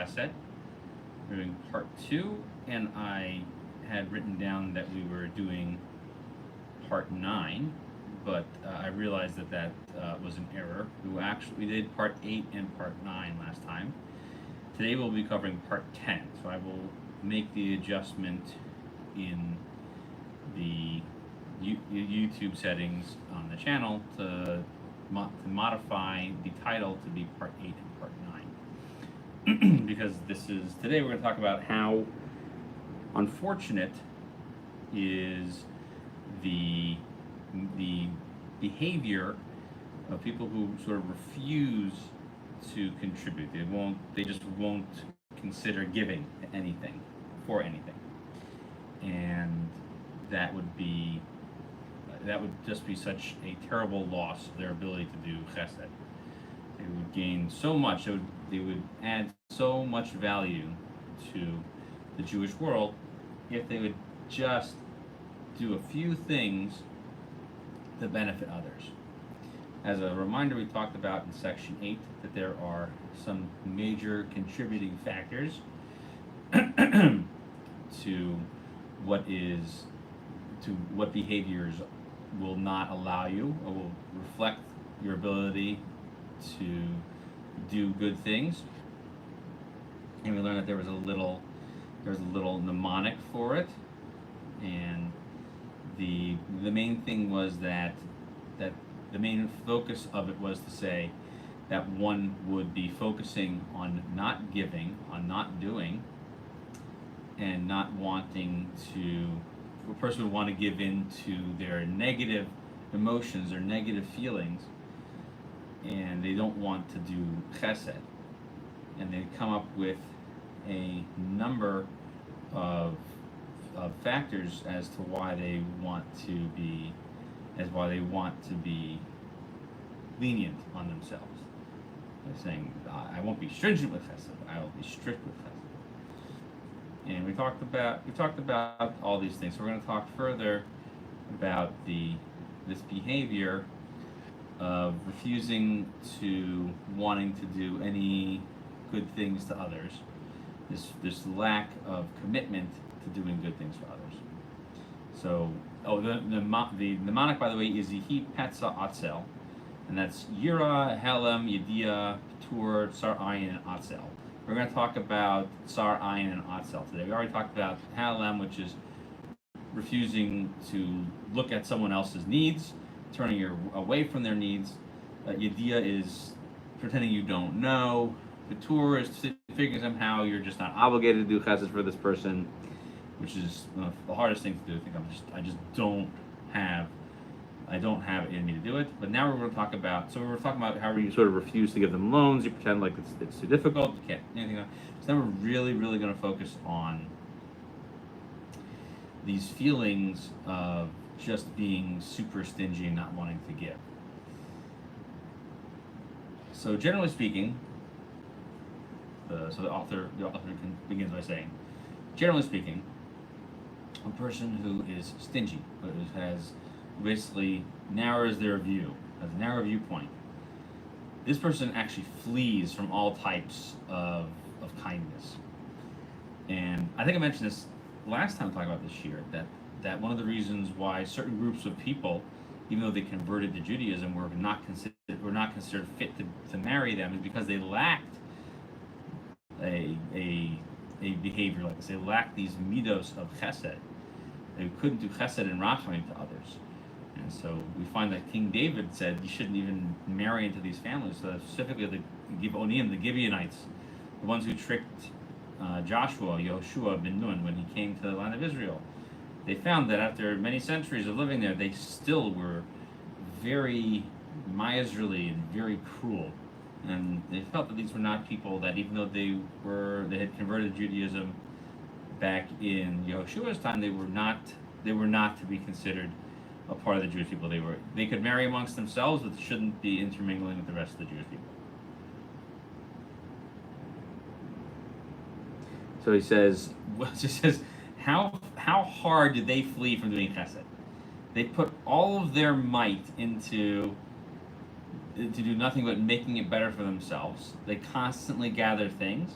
chesed. We're doing part 2, and I had written down that we were doing part 9, but I realized that was an error. We did part 8 and part 9 last time. Today we'll be covering part 10, so I will make the adjustment in the YouTube settings on the channel to modify the title to be part 8 and part 9. Because today we're going to talk about how unfortunate is the behavior of people who sort of refuse to contribute. They just won't consider giving anything for anything. And that would just be such a terrible loss of their ability to do chesed. They would gain so much. They would add so much value to the Jewish world if they would just do a few things that benefit others. As a reminder, we talked about in section 8 that there are some major contributing factors to what behaviors will not allow you or will reflect your ability to do good things. And we learned that there was a little mnemonic for it, and the main thing was that the main focus of it was to say that one would be focusing on not giving, on not doing, and not wanting to. A person would want to give in to their negative emotions or negative feelings, and they don't want to do chesed. And they come up with a number of factors as to why they want to be lenient on themselves. They're saying, I won't be stringent with chesed, I will be strict with chesed. And we talked about all these things. So we're going to talk further about this behavior of refusing to wanting to do any good things to others. This lack of commitment to doing good things for others. So, the mnemonic, by the way, is Yihi Petza Atzel, and that's Yira, Helem, Yediyah, Tur, Tsar Ayin, and Atzel. We're going to talk about Tsar Ayin and Atzel today. We already talked about Halem, which is refusing to look at someone else's needs, turning away from their needs. Yediyah is pretending you don't know. Tur is figuring somehow you're just not obligated to do chesed for this person, which is the hardest thing to do. I just don't have it in me to do it. But now we're going to talk about, how you sort of refuse to give them loans, you pretend like it's too difficult, you can't do anything. So now we're really, really going to focus on these feelings of just being super stingy and not wanting to give. So generally speaking, the author begins by saying, generally speaking, a person who is stingy, who has basically narrows their view, has a narrow viewpoint, this person actually flees from all types of kindness. And I think I mentioned this last time talking about this year, that one of the reasons why certain groups of people, even though they converted to Judaism, were not considered fit to marry them, is because they lacked a behavior like this. They lacked these midos of chesed. They couldn't do chesed and rachamim to others. And so we find that King David said you shouldn't even marry into these families. So specifically the Gibeoniim, the Gibeonites, the ones who tricked Joshua, Yehoshua ben Nun, when he came to the land of Israel. They found that after many centuries of living there, they still were very miserly and very cruel. And they felt that these were not people that, even though they had converted to Judaism back in Yehoshua's time, they were not to be considered a part of the Jewish people. They could marry amongst themselves, but shouldn't be intermingling with the rest of the Jewish people. So he says, how hard did they flee from doing chesed? They put all of their might into to do nothing but making it better for themselves. They constantly gather things,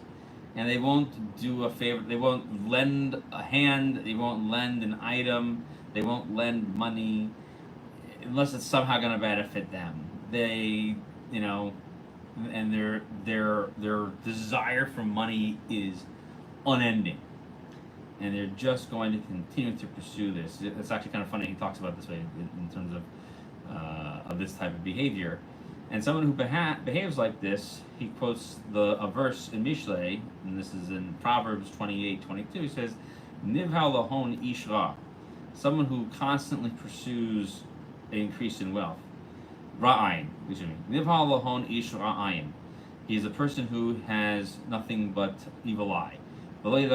and they won't do a favor. They won't lend a hand. They won't lend an item. They won't lend money unless it's somehow going to benefit them. They, you know, and their desire for money is unending, and they're just going to continue to pursue this. It's actually kind of funny. He talks about this way in terms of this type of behavior. And someone who behaves like this, he quotes a verse in Mishlei, and this is in Proverbs 28:22. He says, "Nivhal lahon ish ra," someone who constantly pursues an increase in wealth. Ra'ayin, excuse me. Nivhal lahon ish ra'ayin. He is a person who has nothing but evil eye. He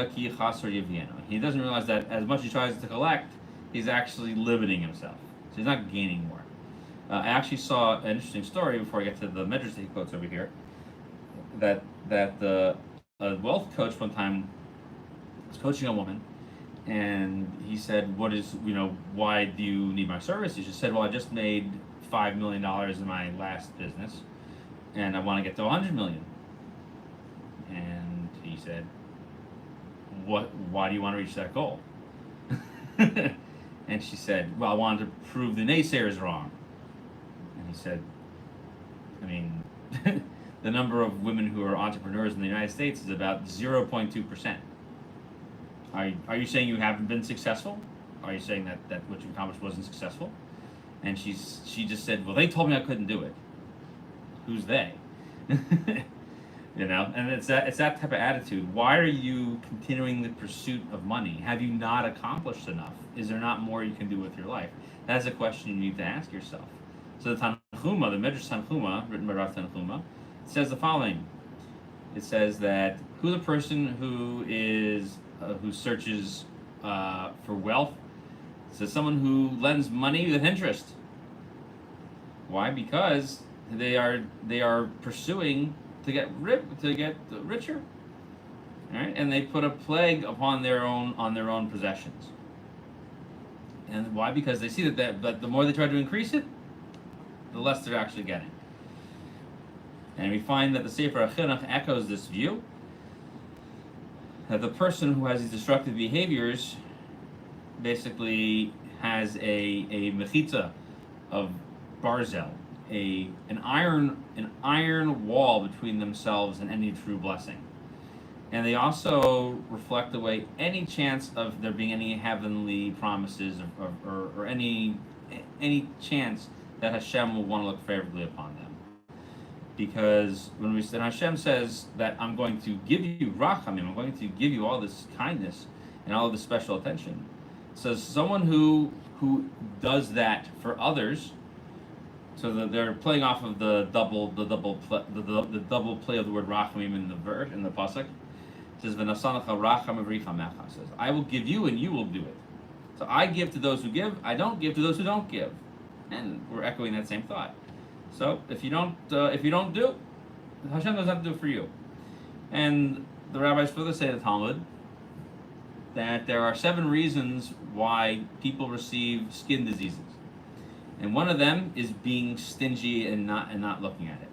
doesn't realize that as much as he tries to collect, he's actually limiting himself. So he's not gaining more. I actually saw an interesting story before I get to the measures that he quotes over here. That the a wealth coach one time was coaching a woman, and he said, "What is why do you need my services?" She said, "Well, I just made $5 million in my last business, and I want to get to 100 million." And he said, Why do you want to reach that goal?" And she said, "Well, I wanted to prove the naysayers wrong." And he said, "I mean, the number of women who are entrepreneurs in the United States is about 0.2%. Are you saying you haven't been successful? Are you saying that what you accomplished wasn't successful?" And she just said, "Well, they told me I couldn't do it." Who's they? And it's that type of attitude. Why are you continuing the pursuit of money? Have you not accomplished enough? Is there not more you can do with your life? That's a question you need to ask yourself. So the Tanchuma, the Midrash Tanchuma, written by Rav Tanchuma, says the following. It says that who's a person who searches for wealth? It says someone who lends money with interest. Why? Because they are pursuing to get richer, all right? And they put a plague upon their own possessions. And why? Because they see that the more they try to increase it, the less they're actually getting. And we find that the Sefer HaChinuch echoes this view, that the person who has these destructive behaviors basically has a mechitza of barzel, an iron wall between themselves and any true blessing. And they also reflect away any chance of there being any heavenly promises or any chance that Hashem will want to look favorably upon them. Because when Hashem says that I'm going to give you rachamim, I'm going to give you all this kindness and all this special attention. So someone who does that for others, so that they're playing off of the double play of the word rachamim in the verse in the pasuk. It says v'nasanacha racham avrichamecha. Says I will give you and you will do it. So I give to those who give. I don't give to those who don't give. And we're echoing that same thought. So if you don't do, Hashem doesn't have to do it for you. And the rabbis further say in the Talmud that there are 7 reasons why people receive skin diseases. And one of them is being stingy and not looking at it.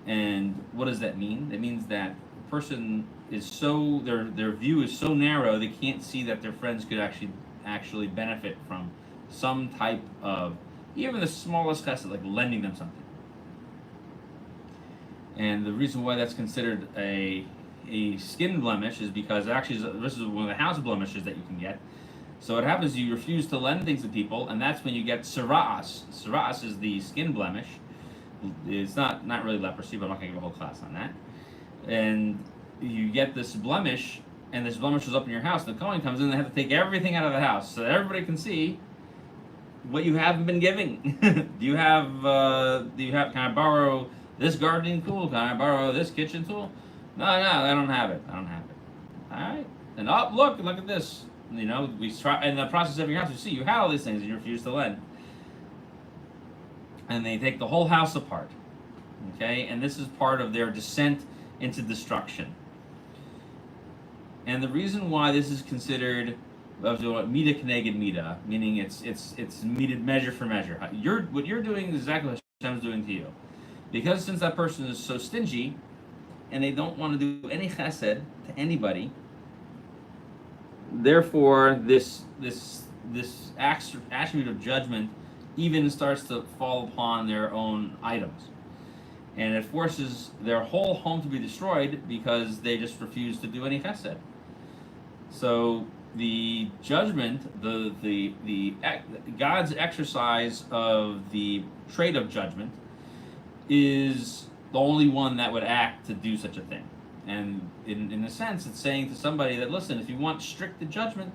And what does that mean? It means that the person is so their view is so narrow they can't see that their friends could actually benefit from some type of even the smallest chesed, like lending them something. And the reason why that's considered a skin blemish is because actually this is one of the house blemishes that you can get. So what happens is you refuse to lend things to people, and that's when you get sira'as. Sira'as is the skin blemish. It's not really leprosy, but I'm not going to give a whole class on that. And you get this blemish, and this blemish is up in your house. The Kohen comes in, and they have to take everything out of the house so that everybody can see what you haven't been giving. Can I borrow this gardening tool? Can I borrow this kitchen tool? No, I don't have it. All right. And look at this. We try in the process of your house. You see, you had all these things, and you refuse to lend. And they take the whole house apart. Okay, and this is part of their descent into destruction. And the reason why this is considered mida keneged mida, meaning it's meted measure for measure. What you're doing is exactly what Hashem's doing to you, because since that person is so stingy, and they don't want to do any chesed to anybody. Therefore, this attribute of judgment even starts to fall upon their own items, and it forces their whole home to be destroyed because they just refuse to do any chesed. So the judgment, the God's exercise of the trait of judgment is the only one that would act to do such a thing. And in a sense, it's saying to somebody that, listen, if you want strict judgment,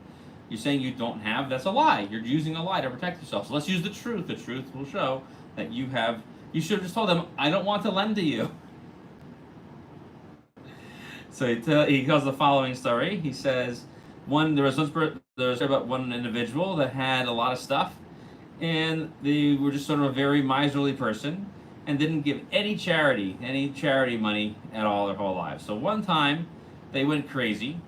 you're saying you don't have, that's a lie. You're using a lie to protect yourself. So let's use the truth. The truth will show that you have, you should have just told them, I don't want to lend to you. So he tells the following story. He says, there was about one individual that had a lot of stuff, and they were just sort of a very miserly person, and didn't give any charity money at all their whole lives. So one time, they went crazy,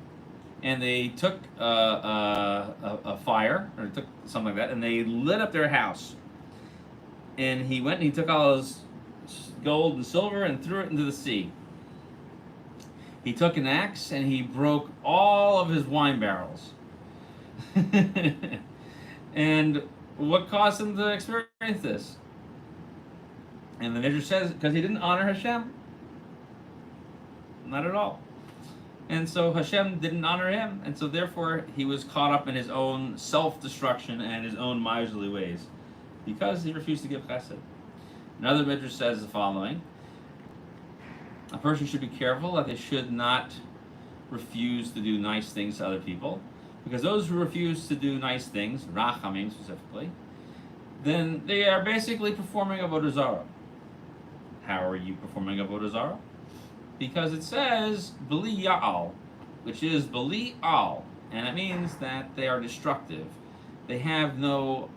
and they took a fire, or took something like that, and they lit up their house. And he went and he took all his gold and silver and threw it into the sea. He took an axe and he broke all of his wine barrels. And what caused him to experience this? And the Midrash says, because he didn't honor Hashem. Not at all. And so Hashem didn't honor him, and so therefore he was caught up in his own self-destruction and his own miserly ways, because he refused to give chesed. Another Midrash says the following: a person should be careful that they should not refuse to do nice things to other people, because those who refuse to do nice things, rachamim specifically, then they are basically performing avodah zarah. How are you performing avodah zarah? Because it says beli ya'al, which is beli al, and it means that they are destructive. They have no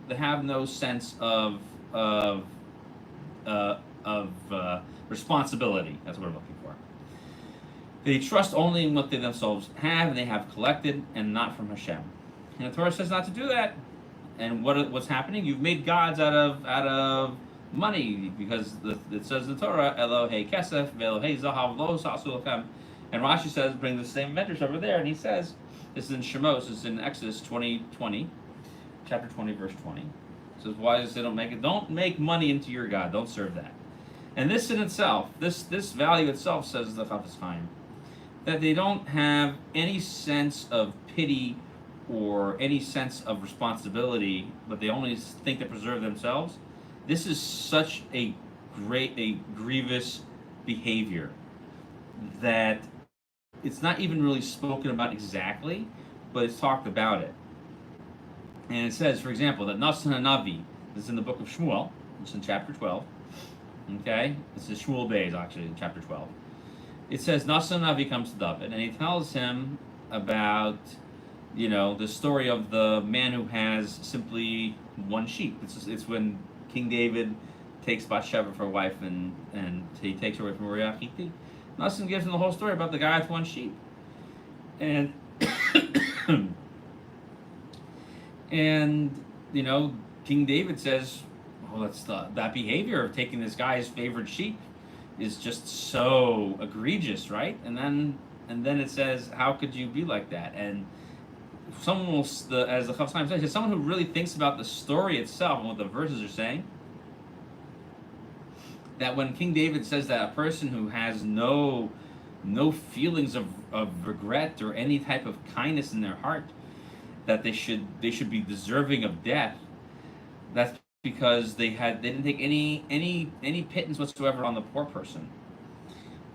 sense of responsibility. That's what we're looking for. They trust only in what they themselves have, and they have collected, and not from Hashem. And the Torah says not to do that. And what's happening? You've made gods out of money, because it says in the Torah, Elohei kesef ve'Elohei zahav lo sa'asu lachem. And Rashi says, bring the same measures over there, and he says, this is in Shemos, this is in Exodus 20, chapter 20, verse 20. It says, why does it say don't make money into your God, don't serve that. And this in itself, this value itself, says the Ahavas, that they don't have any sense of pity or any sense of responsibility, but they only think to preserve themselves. This is such a grievous behavior that it's not even really spoken about exactly, but it's talked about it. And it says, for example, that Nasan Hanavi, this is in the book of Shmuel, it's in chapter 12. Okay? This is Shmuel Beis, actually, in chapter 12. It says, Nasan Hanavi comes to David, and he tells him about, the story of the man who has simply one sheep. It's when King David takes Bathsheba for a wife, and he takes her away from Uriah Hittite. Nasan gives him the whole story about the guy with one sheep. And King David says, well, that behavior of taking this guy's favorite sheep is just so egregious, right? And then it says, how could you be like that? And someone will, as the Chav Chaim says, someone who really thinks about the story itself and what the verses are saying, that when King David says that a person who has no feelings of regret or any type of kindness in their heart, that they should be deserving of death, that's because they didn't take any pittance whatsoever on the poor person.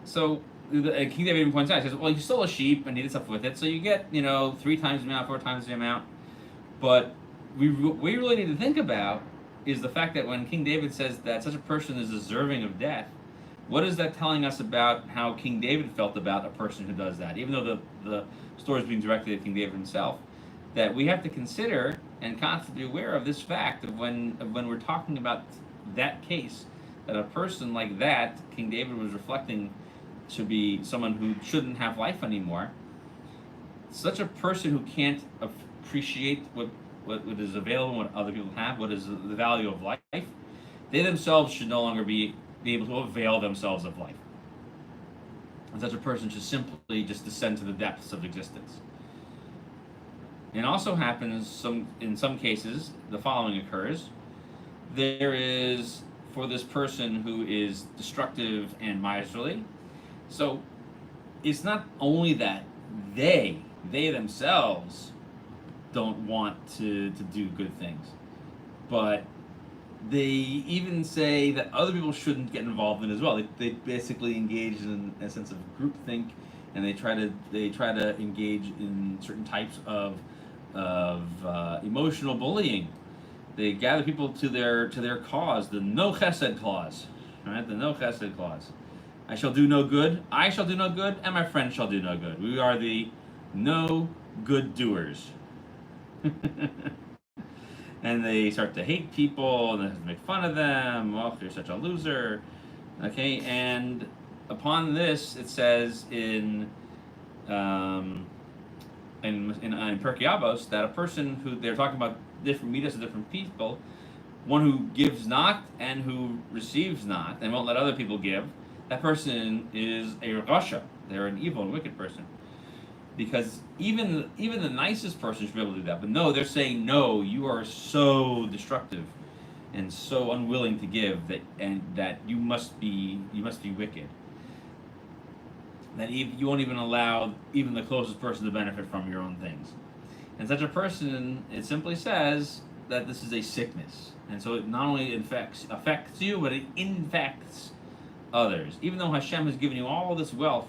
So King David even points out, he says, well, you stole a sheep and he did stuff with it, so you get 3 times the amount, 4 times the amount. But we really need to think about is the fact that when King David says that such a person is deserving of death, what is that telling us about how King David felt about a person who does that? Even though the story is being directed at King David himself, that we have to consider and constantly be aware of this fact of when we're talking about that case, that a person like that, King David was reflecting, should be someone who shouldn't have life anymore. Such a person who can't appreciate what is available, what other people have, what is the value of life, they themselves should no longer be able to avail themselves of life. And such a person should simply just descend to the depths of existence. It also happens in some cases the following occurs. There is, for this person who is destructive and miserly, so it's not only that they themselves don't want to do good things, but they even say that other people shouldn't get involved in it as well. They basically engage in a sense of groupthink, and they try to engage in certain types of emotional bullying. They gather people to their cause, the no chesed clause, right? The no chesed clause. I shall do no good. I shall do no good, and my friend shall do no good. We are the no good doers. And they start to hate people and they make fun of them. Oh, you're such a loser. Okay, and upon this, it says in Pirkei Avos that a person who they're talking about different midas of different people, one who gives not and who receives not and won't let other people give, that person is a rasha. They're an evil and wicked person. Because even the nicest person should be able to do that. But no, they're saying no. You are so destructive and so unwilling to give that you must be wicked. That you won't even allow even the closest person to benefit from your own things. And such a person, it simply says that this is a sickness, and so it not only affects you, but it infects others. Even though Hashem has given you all this wealth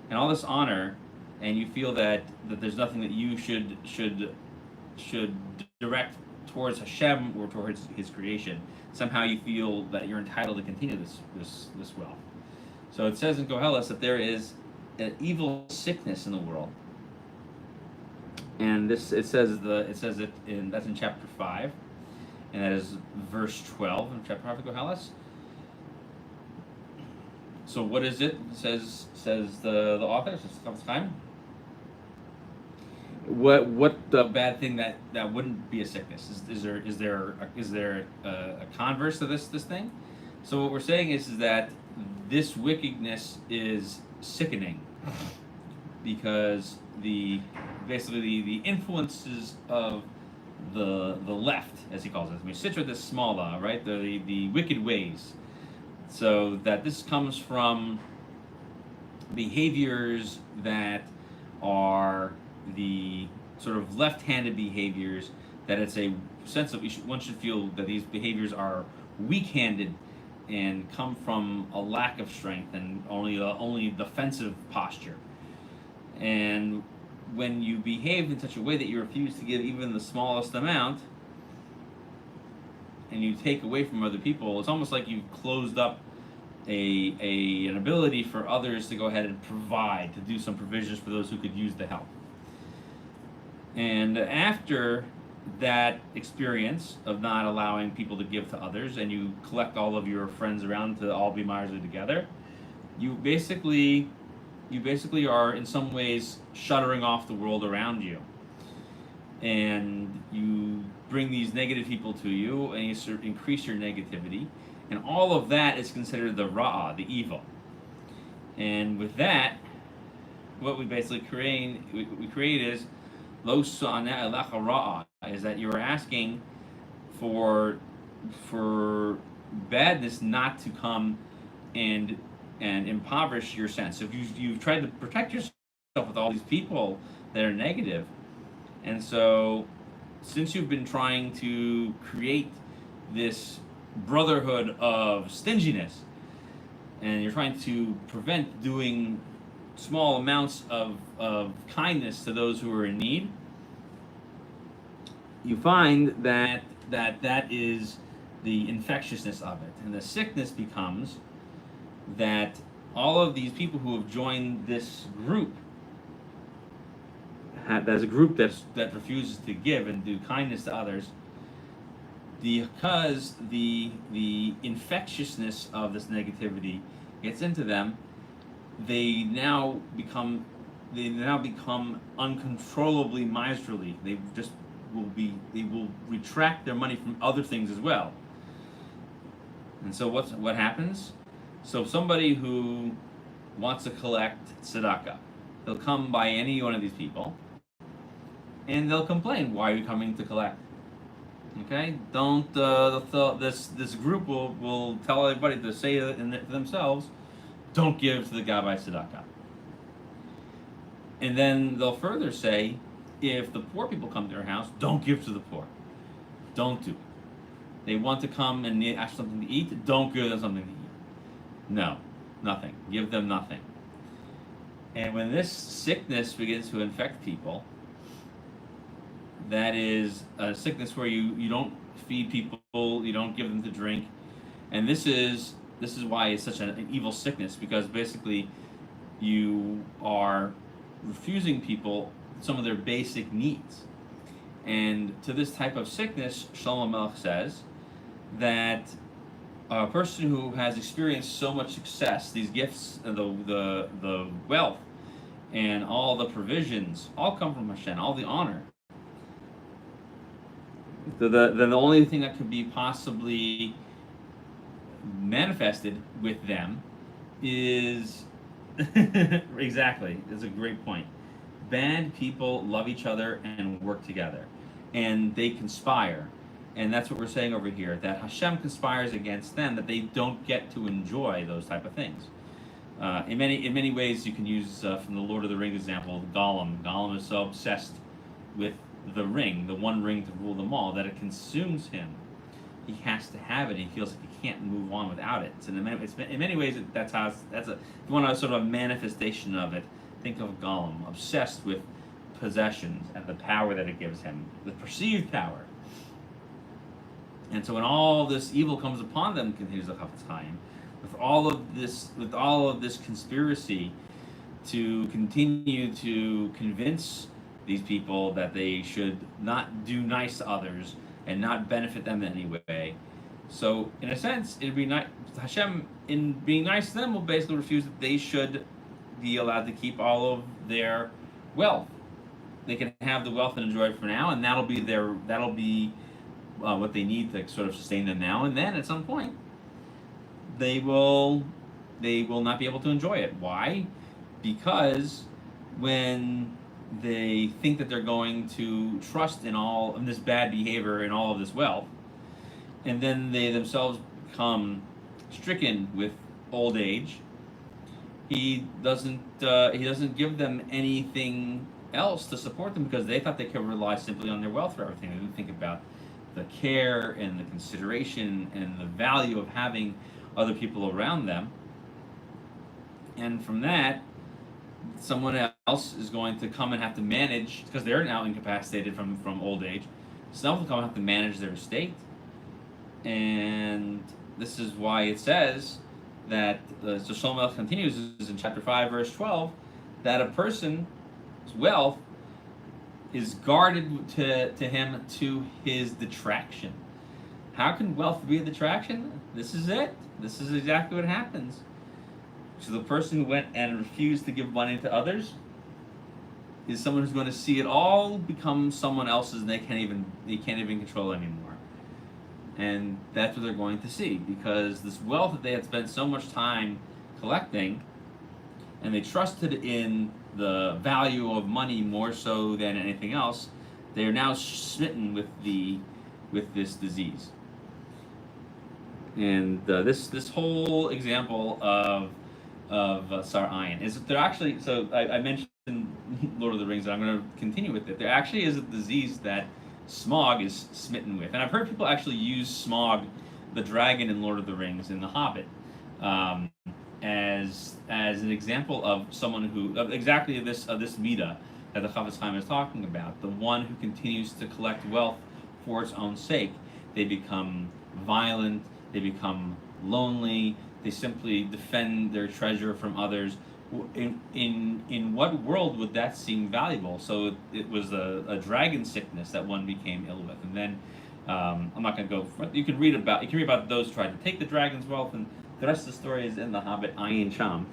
and all this honor, and you feel that there's nothing that you should direct towards Hashem or towards His creation, somehow you feel that you're entitled to continue this wealth. So it says in Koheles that there is an evil sickness in the world, and that's in chapter 5, and that is verse 12 in chapter 5 of Koheles. So what is it? Says the author, says Chafetz Chaim. What the bad thing that wouldn't be a sickness? Is there a converse to this thing? So what we're saying is that this wickedness is sickening, because the influences of the left, as he calls it, I mean, Sitra the Smala, right? The wicked ways. So that this comes from behaviors that are the sort of left-handed behaviors, that it's a sense of one should feel that these behaviors are weak-handed and come from a lack of strength and only defensive posture. And when you behave in such a way that you refuse to give even the smallest amount, and you take away from other people, it's almost like you've closed up an ability for others to go ahead and provide, to do some provisions for those who could use the help. And after that experience of not allowing people to give to others, and you collect all of your friends around to all be miserly together, you basically are in some ways shuttering off the world around you, and you bring these negative people to you, and you sort of increase your negativity, and all of that is considered the ra'ah, the evil. And with that, what we basically create is lo sa'ana elecha ra'ah, is that you're asking for badness not to come and impoverish your sense. So if you've tried to protect yourself with all these people that are negative, and so since you've been trying to create this brotherhood of stinginess, and you're trying to prevent doing small amounts of kindness to those who are in need, you find that is the infectiousness of it. And the sickness becomes that all of these people who have joined this group, there's a group that refuses to give and do kindness to others, because the infectiousness of this negativity gets into them, they now become uncontrollably miserly. They will retract their money from other things as well. And so what happens? So somebody who wants to collect tzedakah. He'll come by any one of these people, and they'll complain, "Why are you coming to collect?" Okay, don't this group will tell everybody to say to themselves, "Don't give to the Gabbai tzedakah." And then they'll further say, if the poor people come to their house, don't give to the poor. Don't do it. They want to come and ask something to eat, don't give them something to eat. No, nothing. Give them nothing. And when this sickness begins to infect people, that is a sickness where you don't feed people, you don't give them to drink. And this is why it's such an evil sickness, because basically you are refusing people some of their basic needs. And to this type of sickness, Shlomo Melech says that a person who has experienced so much success, these gifts, the wealth, and all the provisions, all come from Hashem, all the honor. Then the only thing that could be possibly manifested with them is exactly. It's a great point. Bad people love each other and work together, and they conspire, and that's what we're saying over here. That Hashem conspires against them, that they don't get to enjoy those type of things. In many ways, you can use from the Lord of the Rings example, Gollum. Gollum is so obsessed with the ring, the one ring to rule them all, that it consumes him. He has to have it. He feels like he can't move on without it. So in many ways, that's if you want a sort of a manifestation of it. Think of Gollum, obsessed with possessions and the power that it gives him, the perceived power. And so when all this evil comes upon them, continues the Ahavas, with all of this conspiracy to continue to convince these people that they should not do nice to others and not benefit them in any way. So in a sense, it'd be nice. Hashem, in being nice to them, will basically refuse that they should be allowed to keep all of their wealth. They can have the wealth and enjoy it for now, and that'll be what they need to sort of sustain them now. And then at some point, they will not be able to enjoy it. Why? Because when they think that they're going to trust in all of this bad behavior and all of this wealth, and then they themselves become stricken with old age, he doesn't give them anything else to support them, because they thought they could rely simply on their wealth for everything. They didn't think about the care and the consideration and the value of having other people around them. And from that, someone else is going to come and have to manage, because they're now incapacitated from old age. Someone will come and have to manage their estate. And this is why it says that, so Shlomo Melech continues in chapter 5, verse 12, that a person's wealth is guarded to him to his detraction. How can wealth be a detraction? This is it. This is exactly what happens. So the person who went and refused to give money to others is someone who's going to see it all become someone else's, and they can't even control anymore. And that's what they're going to see, because this wealth that they had spent so much time collecting, and they trusted in the value of money more so than anything else, they are now smitten with this disease. And this whole example of Sar Ayin is that there actually, so I mentioned Lord of the Rings, and I'm going to continue with it. There actually is a disease that Smaug is smitten with, and I've heard people actually use Smaug, the dragon in Lord of the Rings, in The Hobbit, as an example of someone who of exactly this Mida that the Ahavas is talking about, the one who continues to collect wealth for its own sake. They become violent, they become lonely, they simply defend their treasure from others. In what world would that seem valuable? So it was a dragon sickness that one became ill with, and then I'm not going to go. You can read about those who tried to take the dragon's wealth, and the rest of the story is in the Hobbit, Ayin Sham.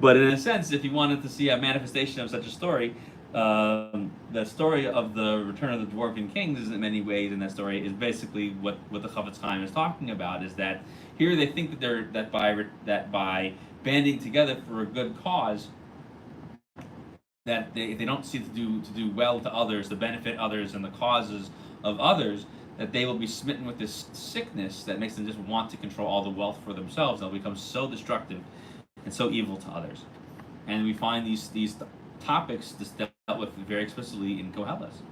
But in a sense, if you wanted to see a manifestation of such a story, The story of the return of the Dwarven Kings is in many ways, in that story, is basically what the Chavetz Chaim is talking about. Is that here they think that by banding together for a good cause, that if they don't see to do well to others, to benefit others and the causes of others, that they will be smitten with this sickness that makes them just want to control all the wealth for themselves. They'll become so destructive and so evil to others. And we find these topics dealt with very explicitly in Koheles.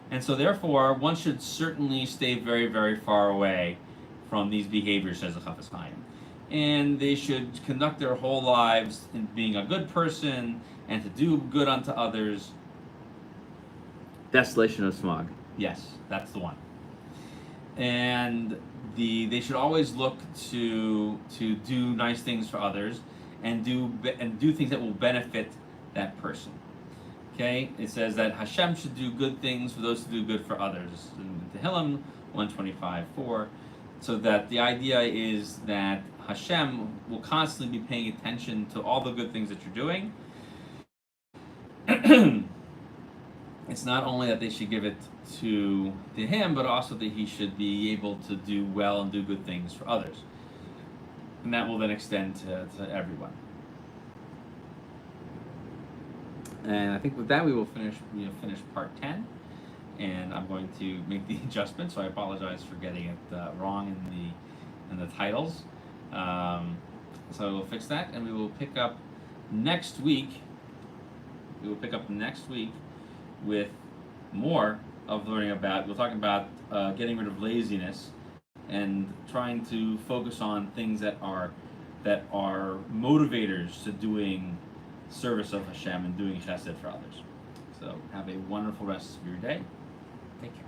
And so therefore, one should certainly stay very, very far away from these behaviors, says the Chafetz Chaim. And they should conduct their whole lives in being a good person and to do good unto others. Desolation of smog. Yes, that's the one. And they should always look to do nice things for others and do things that will benefit that person. Okay, it says that Hashem should do good things for those who do good for others. In Tehillim 125:4. So that the idea is that Hashem will constantly be paying attention to all the good things that you're doing. It's not only that they should give it to him, but also that he should be able to do well and do good things for others. And that will then extend to everyone. And I think with that we will finish part 10. And I'm going to make the adjustment, so I apologize for getting it wrong in the titles. So we'll fix that, and we will pick up next week. With more of learning about. We're talking about getting rid of laziness and trying to focus on things that are motivators to doing service of Hashem and doing chesed for others. So have a wonderful rest of your day. Take care.